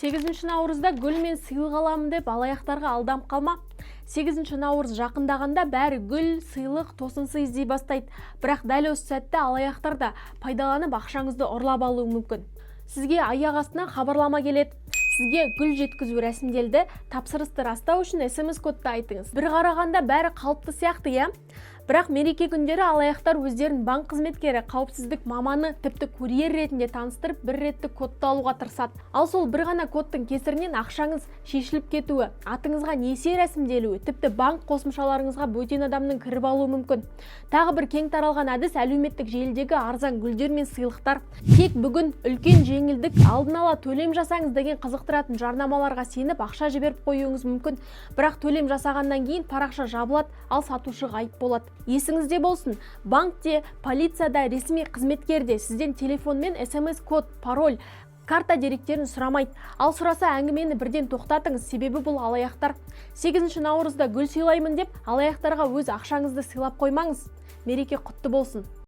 8 наурызда гүл мен сыйлық аламын деп алаяқтарға алданып қалма. 8 наурыз жақындағанда бәрі гүл, сыйлық, тосынсый іздей бастайды. Бірақ дәл осы сәтте алаяқтар да пайдаланып ақшаңызды ұрлап алуы мүмкін. Сізге аяқ астынан хабарлама келеді. Сізге гүл жеткізу рәсімделді, тапсырысты растау үшін SMS-кодты айтыңыз. Бір қарағанда бәрі қалыпты сияқты, иә? Бірақ мереке күндері алаяқтар өздерін банк қызметкері, қауіпсіздік маманы, тіпті курьер ретінде таныстырып, бір реттік кодты алуға тырысады. Ал сол бір ғана кодтың кесірінен ақшаңыз шешіліп кетуі, атыңызға несие рәсімделуі, тіпті банк қосымшаларыңызға бөтен адамның кіріп алуы мүмкін. Тағы бір кең таралған әдіс әлеуметтік желідегі арзан гүлдер мен сыйлықтар. Тек бүгін үлкен жеңілдік, алдын ала төлем жасаңыз деген қызықтыратын жарнамаларға сеніп ақша жіберіп қоюыңыз мүмкін. Бірақ төлем жасағаннан кейін парақша жабылады, ал сатушы ғайып болады. Есіңізде болсын, банкте, полицияда, ресми қызметкерде сізден телефонмен SMS-код, пароль, карта деректерін сұрамайды. Ал сұраса әңгімені бірден тоқтатыңыз, себебі бұл алаяқтар. 8 наурызда гүл сыйлаймын деп алаяқтарға өз ақшаңызды сыйлап қоймаңыз. Мереке құтты болсын.